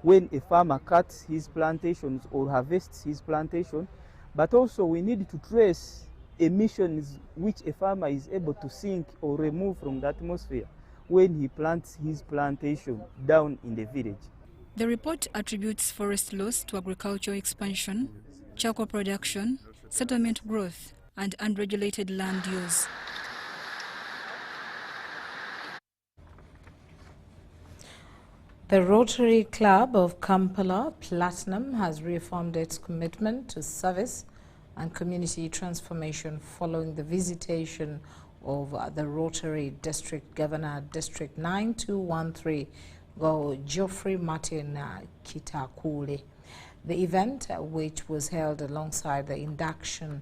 when a farmer cuts his plantations or harvests his plantation, but also we need to trace emissions which a farmer is able to sink or remove from the atmosphere when he plants his plantation down in the village. The report attributes forest loss to agricultural expansion, charcoal production, settlement growth, and unregulated land use. The Rotary Club of Kampala Platinum has reaffirmed its commitment to service and community transformation following the visitation of the Rotary District Governor, District 9213, Go Geoffrey Martin Kitakule. The event, which was held alongside the induction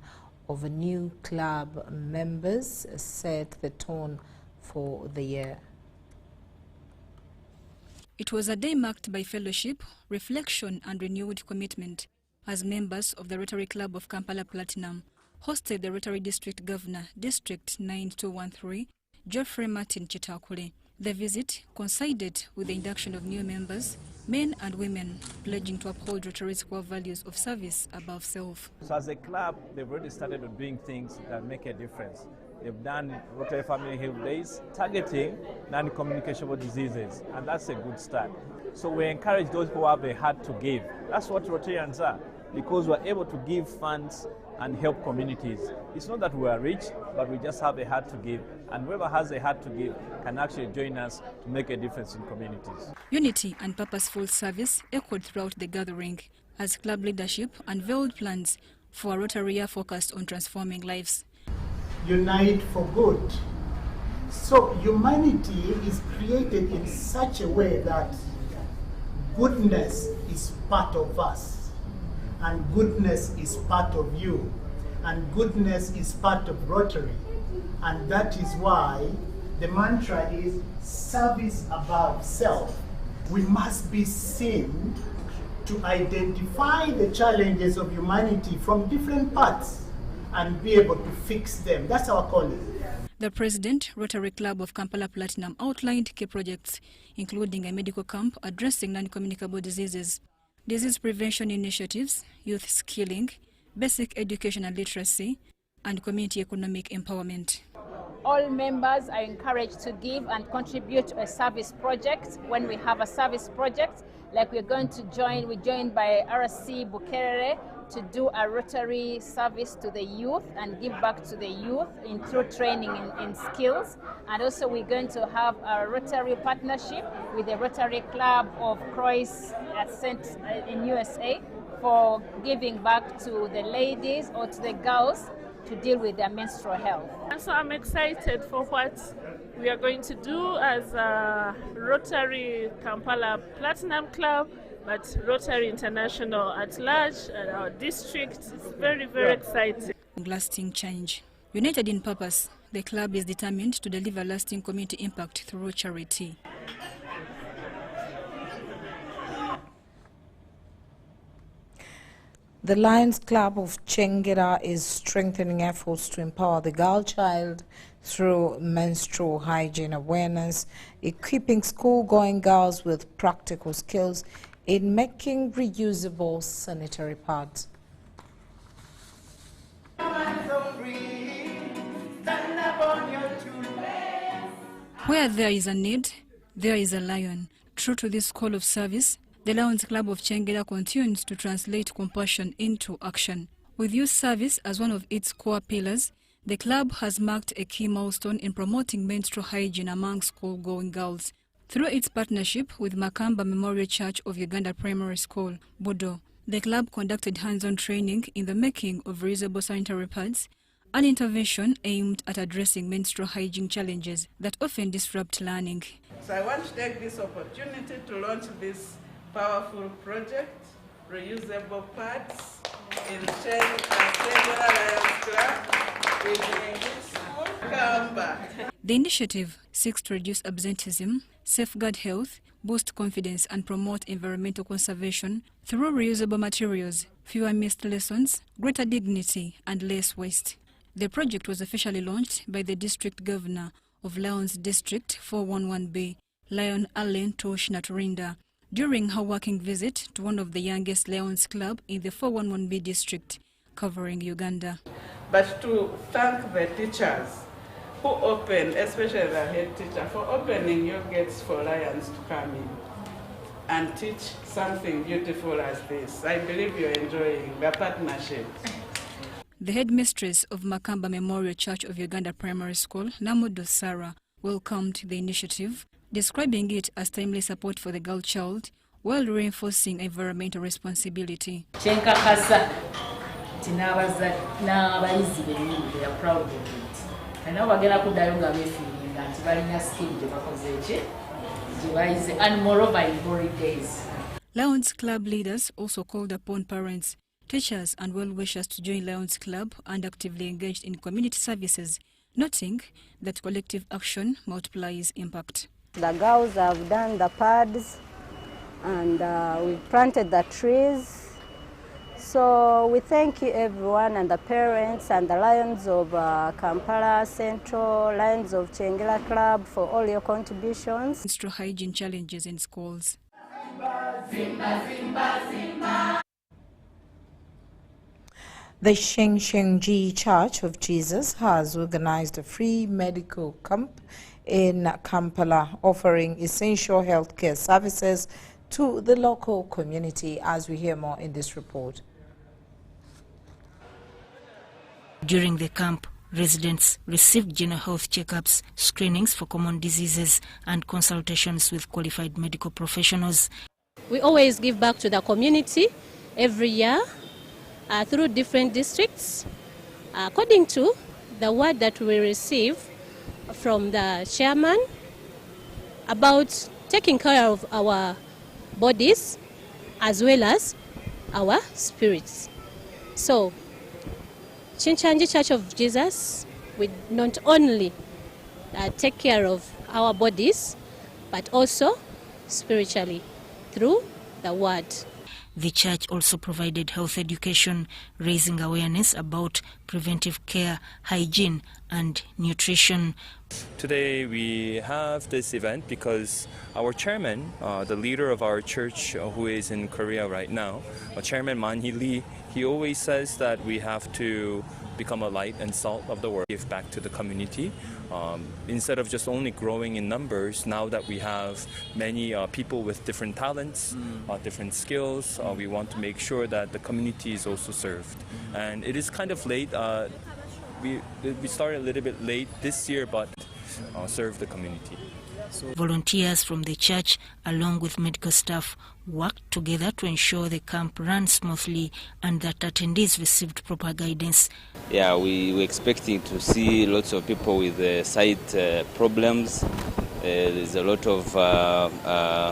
of new club members, set the tone for the year. It was a day marked by fellowship, reflection and renewed commitment as members of the Rotary Club of Kampala Platinum hosted the Rotary District Governor, District 9213, Geoffrey Martin Kitakule. The visit coincided with the induction of new members, men and women, pledging to uphold Rotary's core values of service above self. So as a club, they've already started on doing things that make a difference. They've done Rotary Family Health Days, targeting non-communicable diseases, and that's a good start. So we encourage those who have a heart to give. That's what Rotarians are, because we're able to give funds and help communities. It's not that we are rich, but we just have a heart to give. And whoever has a heart to give can actually join us to make a difference in communities. Unity and purposeful service echoed throughout the gathering as club leadership unveiled plans for a Rotary year focused on transforming lives. Unite for good. So humanity is created in such a way that goodness is part of us. And goodness is part of you, and goodness is part of Rotary. And that is why the mantra is service above self. We must be seen to identify the challenges of humanity from different parts and be able to fix them. That's our calling. The President, Rotary Club of Kampala Platinum, outlined key projects, including a medical camp addressing non-communicable diseases, disease prevention initiatives, youth skilling, basic education and literacy, and community economic empowerment. All members are encouraged to give and contribute to a service project. When we have a service project, like we're going to join, we're joined by RC Bukerere to do a Rotary service to the youth and give back to the youth through training in skills. And also we're going to have a Rotary partnership with the Rotary Club of Croix in USA for giving back to the ladies or to the girls to deal with their menstrual health. And so I'm excited for what we are going to do as a Rotary Kampala Platinum Club, but Rotary International at large and our district. It's very, very exciting. Lasting change. United in purpose, the club is determined to deliver lasting community impact through charity. The Lions Club of Chengera is strengthening efforts to empower the girl child through menstrual hygiene awareness, equipping school-going girls with practical skills in making reusable sanitary pads. Where there is a need, there is a lion. True to this call of service, the Lions Club of Chengera continues to translate compassion into action. With youth service as one of its core pillars, the club has marked a key milestone in promoting menstrual hygiene among school-going girls. Through its partnership with Makamba Memorial Church of Uganda Primary School, Budo, the club conducted hands-on training in the making of reusable sanitary pads, an intervention aimed at addressing menstrual hygiene challenges that often disrupt learning. So I want to take this opportunity to launch this powerful project, reusable pads, in Chengera Lions Club in English School, Kamba. The initiative seeks to reduce absenteeism, safeguard health, boost confidence and promote environmental conservation through reusable materials, fewer missed lessons, greater dignity and less waste. The project was officially launched by the District Governor of Lions District 411B, Lion Allen Tosh Naturinda, during her working visit to one of the youngest Lions Club in the 411B district, covering Uganda. But to thank the teachers who opened, especially the head teacher, for opening your gates for Lions to come in and teach something beautiful as this. I believe you're enjoying the partnership. The headmistress of Makamba Memorial Church of Uganda Primary School, Namudo Sarah, welcomed the initiative, describing it as timely support for the girl child while reinforcing environmental responsibility. n'abayizi bennyini they are proud of it. And now bagenda kuddayo nga beefiiringa nti balina skill gye bakoze ki gye bayize, and moreover in boring days. Lions Club leaders also called upon parents, teachers and well-wishers to join Lions Club and actively engaged in community services, noting that collective action multiplies impact. The girls have done the pads and we've planted the trees. So we thank you everyone and the parents and the Lions of Kampala Central, Lions of Chengela Club for all your contributions. Menstrual hygiene challenges in schools. The Sheng-Sheng-Ji Church of Jesus has organized a free medical camp in Kampala, offering essential healthcare services to the local community, as we hear more in this report. During the camp, residents received general health checkups, screenings for common diseases, and consultations with qualified medical professionals. We always give back to the community every year through different districts, according to the word that we receive from the chairman about taking care of our bodies as well as our spirits. So, Sheng-Sheng-Ji Church of Jesus, we not only take care of our bodies, but also spiritually through the word. The church also provided health education, raising awareness about preventive care, hygiene, and nutrition. Today we have this event because our chairman, the leader of our church who is in Korea right now, Chairman Man-hee Lee, he always says that we have to become a light and salt of the world, give back to the community. Instead of just only growing in numbers, now that we have many people with different talents, different skills, we want to make sure that the community is also served. And it is kind of late. We started a little bit late this year, but serve the community. Volunteers from the church, along with medical staff, worked together to ensure the camp ran smoothly and that attendees received proper guidance. Yeah, we were expecting to see lots of people with sight problems. There's a lot of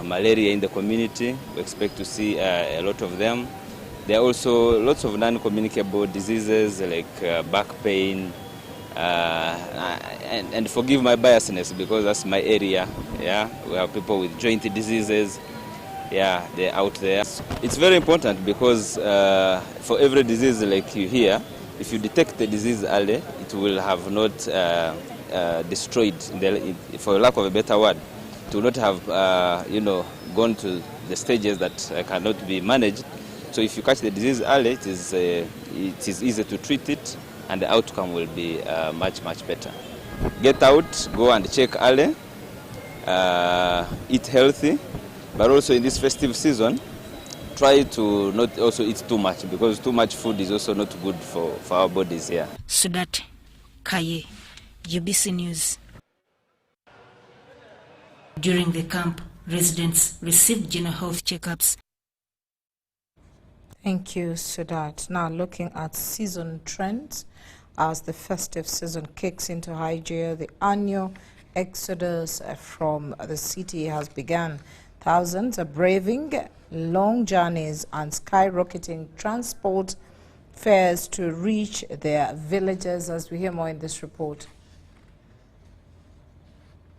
malaria in the community. We expect to see a lot of them. There are also lots of non-communicable diseases like back pain, and forgive my biasness because that's my area. Yeah, we have people with joint diseases. Yeah, they're out there. It's very important because for every disease like you hear, if you detect the disease early, it will have not destroyed, for lack of a better word, it will not have gone to the stages that cannot be managed. So if you catch the disease early, it is easy to treat it, and the outcome will be much, much better. Get out, go and check early, eat healthy, but also in this festive season, try to not also eat too much, because too much food is also not good for our bodies here. Sudat Kaye, UBC News. During the camp, residents received general health checkups. Thank you, Sudat. Now looking at season trends, as the festive season kicks into high gear, the annual exodus from the city has begun. Thousands are braving long journeys and skyrocketing transport fares to reach their villages, as we hear more in this report.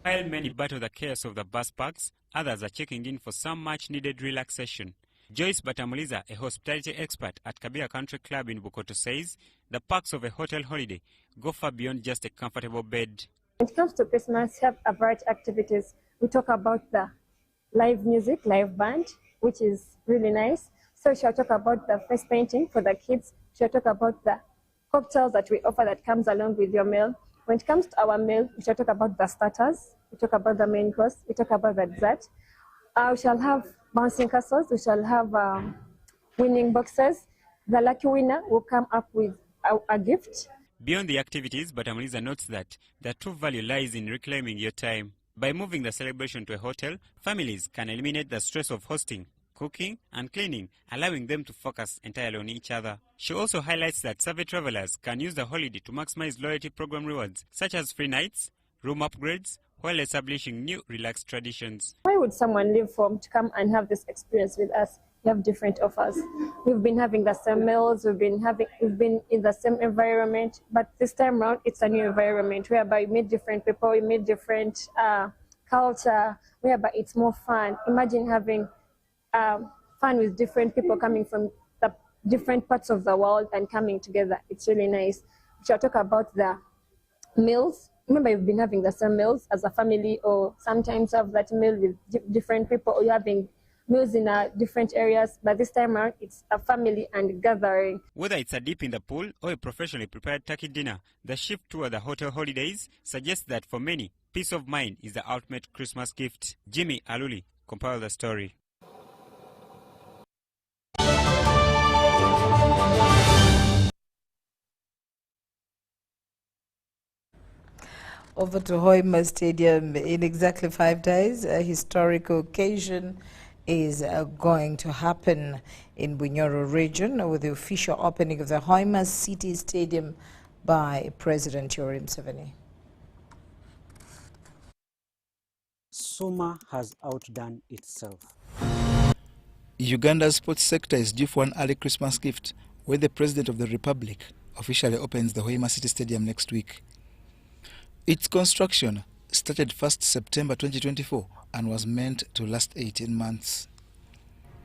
While many battle the chaos of the bus parks, others are checking in for some much-needed relaxation. Joyce Batamuliza, a hospitality expert at Kabira Country Club in Bukoto, says the perks of a hotel holiday go far beyond just a comfortable bed. When it comes to Christmas, we have a variety of activities. We talk about the live music, live band, which is really nice. So we shall talk about the face painting for the kids. We shall talk about the cocktails that we offer that comes along with your meal. When it comes to our meal, we shall talk about the starters. We talk about the main course. We talk about the dessert. We shall have bouncing castles. We shall have winning boxes. The lucky winner will come up with a gift. Beyond the activities, Batamuliza notes that the true value lies in reclaiming your time. By moving the celebration to a hotel, families can eliminate the stress of hosting, cooking and cleaning, allowing them to focus entirely on each other. She also highlights that survey travelers can use the holiday to maximize loyalty program rewards, such as free nights, room upgrades, while establishing new relaxed traditions. Why would someone leave home to come and have this experience with us? We have different offers. We've been having the same meals, we've been in the same environment, but this time around it's a new environment whereby we meet different people, we meet different culture, whereby it's more fun. Imagine having fun with different people coming from the different parts of the world and coming together. It's really nice. We shall talk about the meals. Remember, you've been having the same meals as a family, or sometimes have that meal with different people, or you're having meals in different areas, but this time around it's a family and gathering. Whether it's a dip in the pool or a professionally prepared turkey dinner, the shift toward the hotel holidays suggests that for many, peace of mind is the ultimate Christmas gift. Jimmy Aluli compiled the story. Over to Hoima Stadium in exactly 5 days. A historical occasion is going to happen in Bunyoro region with the official opening of the Hoima City Stadium by President Yoweri Museveni. Suma has outdone itself. Uganda's sports sector is due for an early Christmas gift, where the President of the Republic officially opens the Hoima City Stadium next week. Its construction started 1st September 2024 and was meant to last 18 months.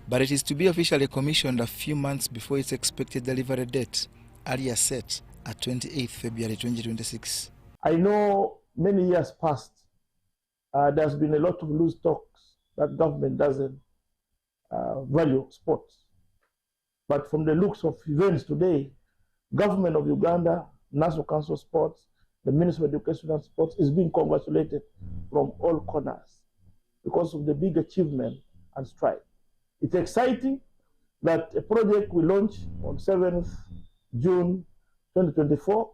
But it is to be officially commissioned a few months before its expected delivery date, earlier set at 28th February 2026. I know many years past, there's been a lot of loose talks that government doesn't value sports. But from the looks of events today, government of Uganda, National Council of Sports, the Ministry of Education and Sports is being congratulated from all corners because of the big achievement and stride. It's exciting that a project we launched on 7th June 2024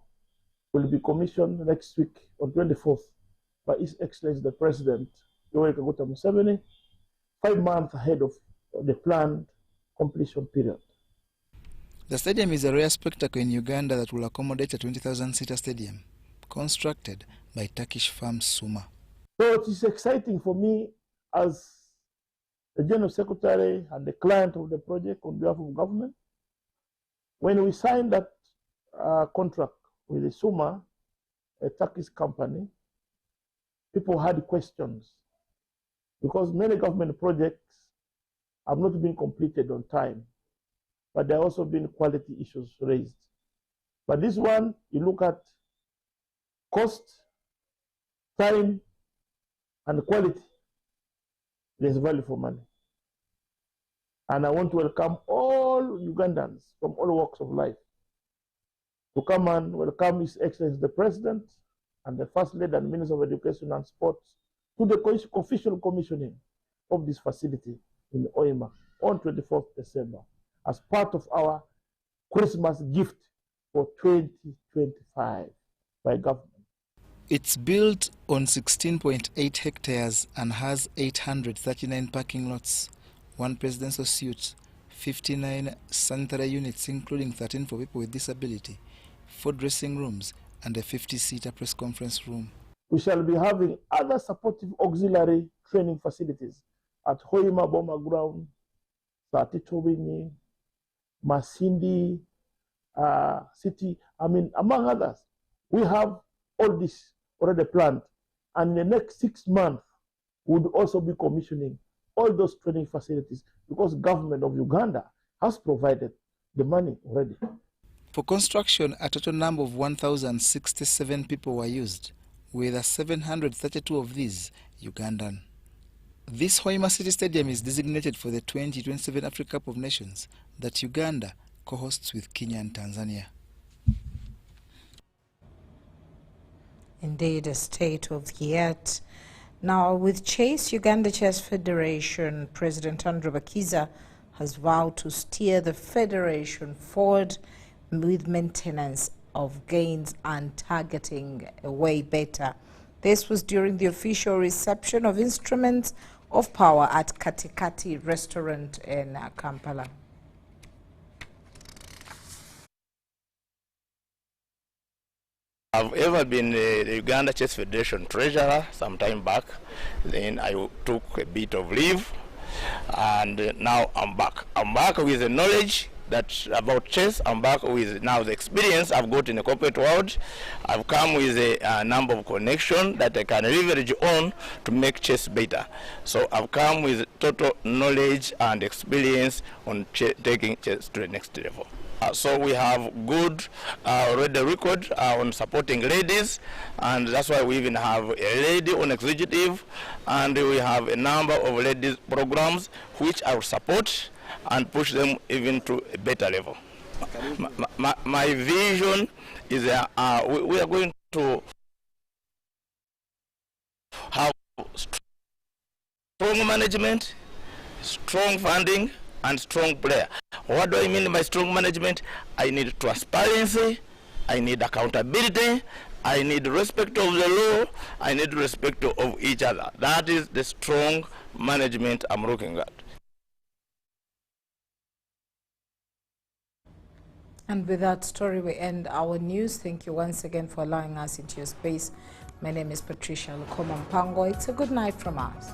will be commissioned next week on 24th by His Excellency the President, Yoweri Kaguta Museveni, 5 months ahead of the planned completion period. The stadium is a rare spectacle in Uganda that will accommodate a 20,000-seater stadium, constructed by Turkish firm Suma. So it is exciting for me as the General Secretary and the client of the project on behalf of government. When we signed that contract with the Suma, a Turkish company, people had questions because many government projects have not been completed on time, but there have also been quality issues raised. But this one, you look at cost, time, and quality, there's value for money. And I want to welcome all Ugandans from all walks of life to come and welcome His Excellency the President and the First Lady and Minister of Education and Sports to the official commissioning of this facility in Hoima on 24th December as part of our Christmas gift for 2025 by government. It's built on 16.8 hectares and has 839 parking lots, 1 presidential suite, 59 sanitary units including 13 for people with disability, 4 dressing rooms and a 50-seater press conference room. We shall be having other supportive auxiliary training facilities at Hoima Boma Ground, Satitowini, Masindi City, among others. We have all this already planned, and in the next 6 months we would also be commissioning all those training facilities because government of Uganda has provided the money already. For construction, a total number of 1,067 people were used, with 732 of these Ugandan. This Hoima City Stadium is designated for the 2027 Africa Cup of Nations that Uganda co-hosts with Kenya and Tanzania. Indeed, a state of the art. Now, with Chess, Uganda Chess Federation, President Andrew Bakiza has vowed to steer the federation forward with maintenance of gains and targeting a way better. This was during the official reception of instruments of power at Katikati restaurant in Kampala. I've ever been the Uganda Chess Federation treasurer some time back. Then I took a bit of leave, and now I'm back. I'm back with the knowledge that about chess. I'm back with now the experience I've got in the corporate world. I've come with a number of connections that I can leverage on to make chess better. So I've come with total knowledge and experience on taking chess to the next level. So we have good already record on supporting ladies, and that's why we even have a lady on executive, and we have a number of ladies programs which I will support and push them even to a better level. My vision is we are going to have strong management, strong funding, and strong player. What do I mean by strong management? I need transparency, I need accountability, I need respect of the law, I need respect of each other. That is the strong management I'm looking at. And with that story, we end our news. Thank you once again for allowing us into your space. My name is Patricia Lukoma Mpango. It's a good night from us.